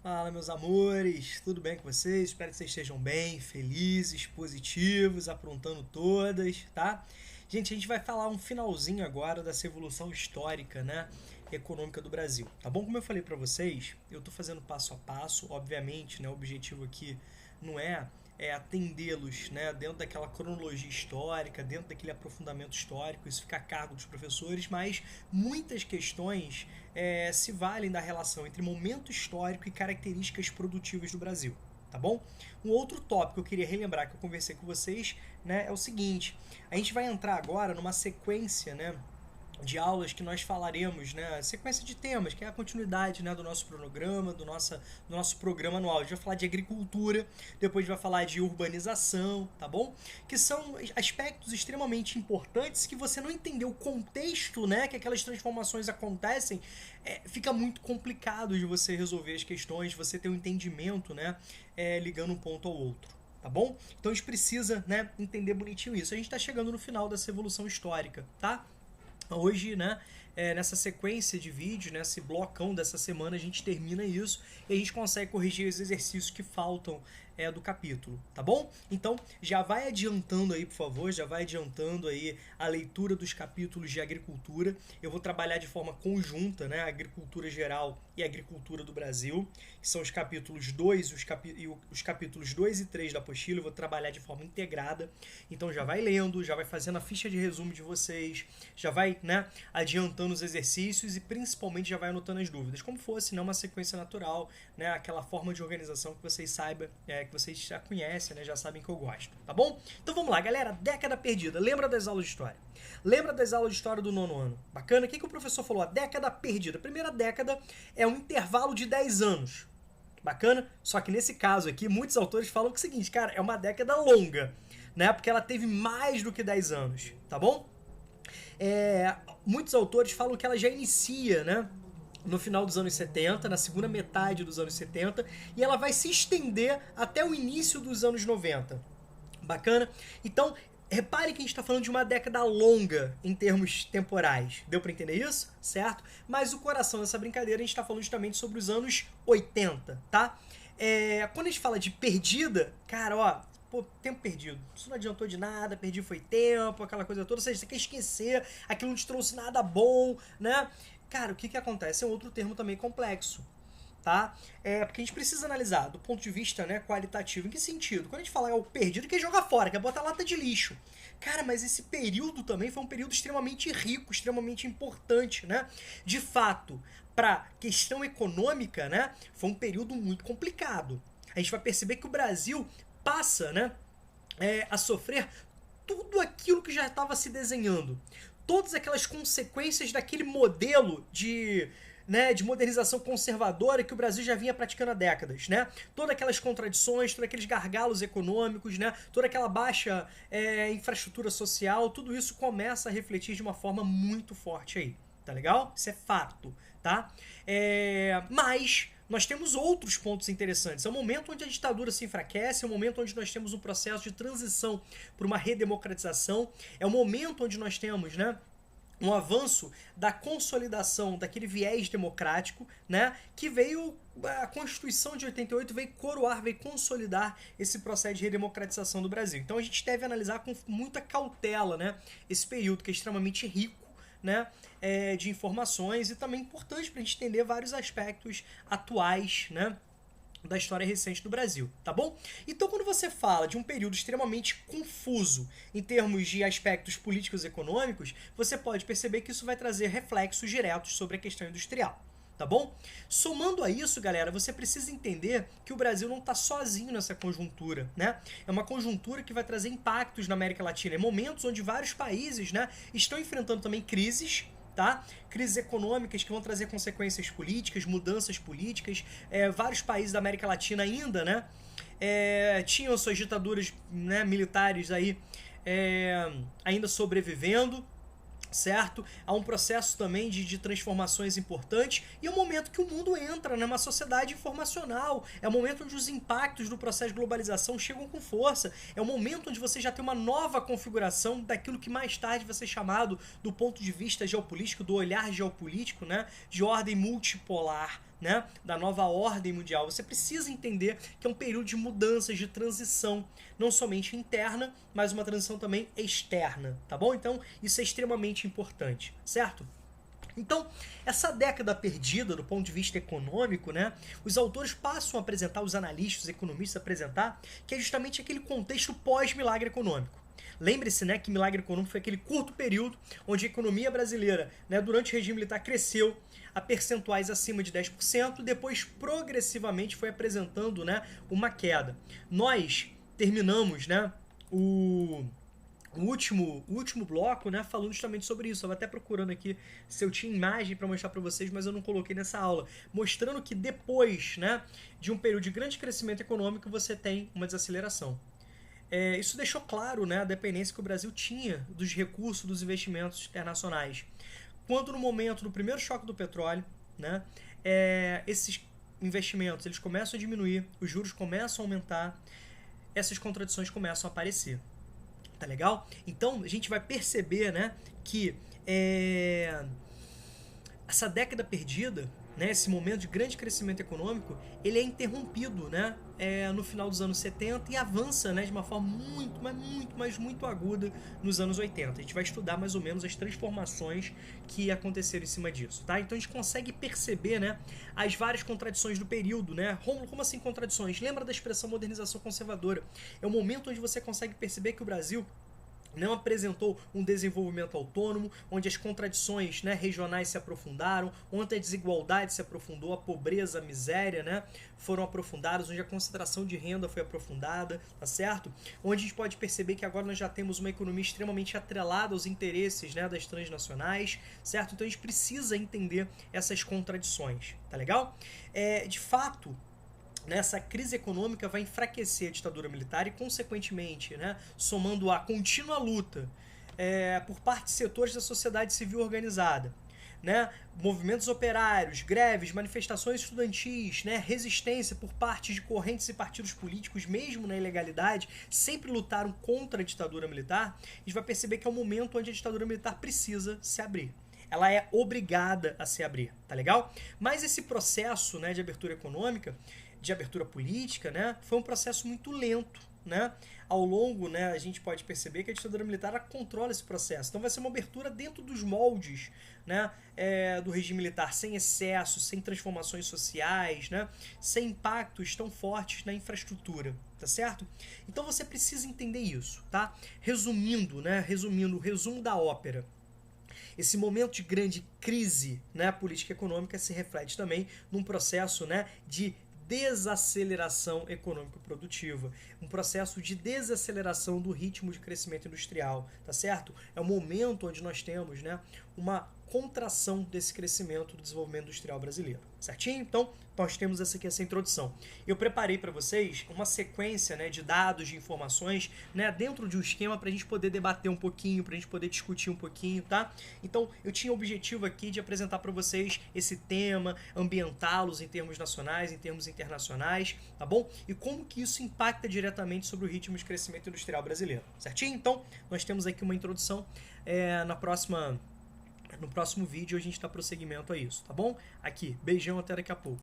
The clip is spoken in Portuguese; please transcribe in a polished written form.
Fala, meus amores, tudo bem com vocês? Espero que vocês estejam bem, felizes, positivos, aprontando todas, tá? Gente, a gente vai falar um finalzinho agora dessa evolução histórica, né, econômica do Brasil, tá bom? Como eu falei pra vocês, eu tô fazendo passo a passo, obviamente, né, o objetivo aqui não é atendê-los, né, dentro daquela cronologia histórica, dentro daquele aprofundamento histórico, isso fica a cargo dos professores, mas muitas questões se valem da relação entre momento histórico e características produtivas do Brasil. Tá bom? Um outro tópico que eu queria relembrar que eu conversei com vocês, né, é o seguinte: a gente vai entrar agora numa sequência, né, de aulas que nós falaremos, né, sequência de temas, que é a continuidade, né, do nosso cronograma, do nosso programa anual. A gente vai falar de agricultura, depois a gente vai falar de urbanização, tá bom? Que são aspectos extremamente importantes que você não entender o contexto, né, que aquelas transformações acontecem, fica muito complicado de você resolver as questões, de você ter um entendimento, né, ligando um ponto ao outro. Tá bom? Então a gente precisa, né, entender bonitinho isso. A gente está chegando no final dessa evolução histórica, tá? Hoje, né, nessa sequência de vídeos, nesse blocão dessa semana, a gente termina isso e a gente consegue corrigir os exercícios que faltam do capítulo, tá bom? Então, já vai adiantando aí, por favor, já vai adiantando aí a leitura dos capítulos de agricultura. Eu vou trabalhar de forma conjunta, né, a agricultura geral e a agricultura do Brasil, que são os capítulos 2 e os capítulos 2 e 3 da apostila. Eu vou trabalhar de forma integrada. Então já vai lendo, já vai fazendo a ficha de resumo de vocês, já vai, né, adiantando os exercícios e principalmente já vai anotando as dúvidas, como fosse, né, uma sequência natural, né, aquela forma de organização que vocês saibam, que vocês já conhecem, né, já sabem que eu gosto, tá bom? Então vamos lá, galera, década perdida. Lembra das aulas de história? Lembra das aulas de história do nono ano? Bacana? O que o professor falou? A década perdida. A primeira década é um intervalo de 10 anos. Bacana? Só que nesse caso aqui, muitos autores falam que é o seguinte, cara, é uma década longa, né? Porque ela teve mais do que 10 anos, tá bom? Muitos autores falam que ela já inicia, né, no final dos anos 70, na segunda metade dos anos 70, e ela vai se estender até o início dos anos 90. Bacana? Então, repare que a gente está falando de uma década longa em termos temporais. Deu para entender isso? Certo? Mas o coração dessa brincadeira, a gente está falando justamente sobre os anos 80, tá? Quando a gente fala de perdida, cara, ó, pô, tempo perdido. Isso não adiantou de nada, perdi foi tempo, aquela coisa toda. Ou seja, você quer esquecer, aquilo não te trouxe nada bom, né? Cara, o que acontece? É um outro termo também complexo, tá? Porque a gente precisa analisar do ponto de vista, né, qualitativo. Em que sentido? Quando a gente fala o perdido, quer jogar fora, quer botar lata de lixo. Cara, mas esse período também foi um período extremamente rico, extremamente importante, né? De fato, para questão econômica, né, foi um período muito complicado. A gente vai perceber que o Brasil passa, né, a sofrer tudo aquilo que já estava se desenhando. Todas aquelas consequências daquele modelo de modernização conservadora que o Brasil já vinha praticando há décadas, né? Todas aquelas contradições, todos aqueles gargalos econômicos, né? Toda aquela baixa infraestrutura social, tudo isso começa a refletir de uma forma muito forte aí, tá legal? Isso é fato, tá? Mas nós temos outros pontos interessantes. É um momento onde a ditadura se enfraquece, é um momento onde nós temos um processo de transição para uma redemocratização, é um momento onde nós temos, né, um avanço da consolidação daquele viés democrático, né, que veio, a Constituição de 88 veio coroar, veio consolidar esse processo de redemocratização do Brasil. Então a gente deve analisar com muita cautela, né, esse período que é extremamente rico, né, de informações e também importante para a gente entender vários aspectos atuais, né, da história recente do Brasil, tá bom? Então, quando você fala de um período extremamente confuso em termos de aspectos políticos e econômicos, você pode perceber que isso vai trazer reflexos diretos sobre a questão industrial, tá bom? Somando a isso, galera, você precisa entender que o Brasil não está sozinho nessa conjuntura, né? É uma conjuntura que vai trazer impactos na América Latina, em momentos onde vários países, né, estão enfrentando também crises, tá? Crises econômicas que vão trazer consequências políticas, mudanças políticas. Vários países da América Latina ainda, né, tinham suas ditaduras, né, militares aí, ainda sobrevivendo, certo? Há um processo também de transformações importantes e é um momento que o mundo entra numa sociedade informacional, é um momento onde os impactos do processo de globalização chegam com força, é um momento onde você já tem uma nova configuração daquilo que mais tarde vai ser chamado, do ponto de vista geopolítico, do olhar geopolítico, né, de ordem multipolar, né, da nova ordem mundial. Você precisa entender que é um período de mudanças, de transição, não somente interna, mas uma transição também externa, tá bom? Então, isso é extremamente importante, certo? Então, essa década perdida do ponto de vista econômico, né, os autores passam a apresentar, os analistas, os economistas a apresentar, que é justamente aquele contexto pós-milagre econômico. Lembre-se, né, que milagre econômico foi aquele curto período onde a economia brasileira, né, durante o regime militar, cresceu a percentuais acima de 10%, depois progressivamente foi apresentando, né, uma queda. Nós terminamos, né, o último bloco, né, falando justamente sobre isso. Eu estava até procurando aqui se eu tinha imagem para mostrar para vocês, mas eu não coloquei nessa aula. Mostrando que depois, né, de um período de grande crescimento econômico, você tem uma desaceleração. Isso deixou claro, né, a dependência que o Brasil tinha dos recursos dos investimentos internacionais. Quando no momento do primeiro choque do petróleo, né, esses investimentos eles começam a diminuir, os juros começam a aumentar, essas contradições começam a aparecer. Tá legal? Então a gente vai perceber, né, que essa década perdida, né, esse momento de grande crescimento econômico, ele é interrompido, né, no final dos anos 70 e avança, né, de uma forma muito aguda nos anos 80. A gente vai estudar mais ou menos as transformações que aconteceram em cima disso, tá? Então a gente consegue perceber, né, as várias contradições do período, né? Rômulo, como assim contradições? Lembra da expressão modernização conservadora? É o momento onde você consegue perceber que o Brasil não apresentou um desenvolvimento autônomo, onde as contradições, né, regionais se aprofundaram, onde a desigualdade se aprofundou, a pobreza, a miséria, né, foram aprofundadas, onde a concentração de renda foi aprofundada, tá certo? Onde a gente pode perceber que agora nós já temos uma economia extremamente atrelada aos interesses, né, das transnacionais, certo? Então a gente precisa entender essas contradições, tá legal? De fato, essa crise econômica vai enfraquecer a ditadura militar e, consequentemente, né, somando a contínua luta por parte de setores da sociedade civil organizada, né, movimentos operários, greves, manifestações estudantis, né, resistência por parte de correntes e partidos políticos, mesmo na ilegalidade, sempre lutaram contra a ditadura militar. A gente vai perceber que é um momento onde a ditadura militar precisa se abrir. Ela é obrigada a se abrir, tá legal? Mas esse processo, né, de abertura econômica, de abertura política, né, foi um processo muito lento, né? Ao longo, né, a gente pode perceber que a ditadura militar controla esse processo. Então vai ser uma abertura dentro dos moldes, né, do regime militar, sem excessos, sem transformações sociais, né, sem impactos tão fortes na infraestrutura, tá certo? Então você precisa entender isso, tá? Resumindo, o resumo da ópera. Esse momento de grande crise, né, política e econômica se reflete também num processo, né, de desaceleração econômico-produtiva, um processo de desaceleração do ritmo de crescimento industrial, tá certo? É um momento onde nós temos, né, uma contração desse crescimento do desenvolvimento industrial brasileiro, certinho? Então, nós temos essa introdução. Eu preparei para vocês uma sequência, né, de dados, de informações, né, dentro de um esquema para a gente poder debater um pouquinho, para a gente poder discutir um pouquinho, tá? Então, eu tinha o objetivo aqui de apresentar para vocês esse tema, ambientá-los em termos nacionais, em termos internacionais, tá bom? E como que isso impacta diretamente sobre o ritmo de crescimento industrial brasileiro, certinho? Então, nós temos aqui uma introdução. No próximo vídeo a gente dá prosseguimento a isso, tá bom? Aqui, beijão, até daqui a pouco.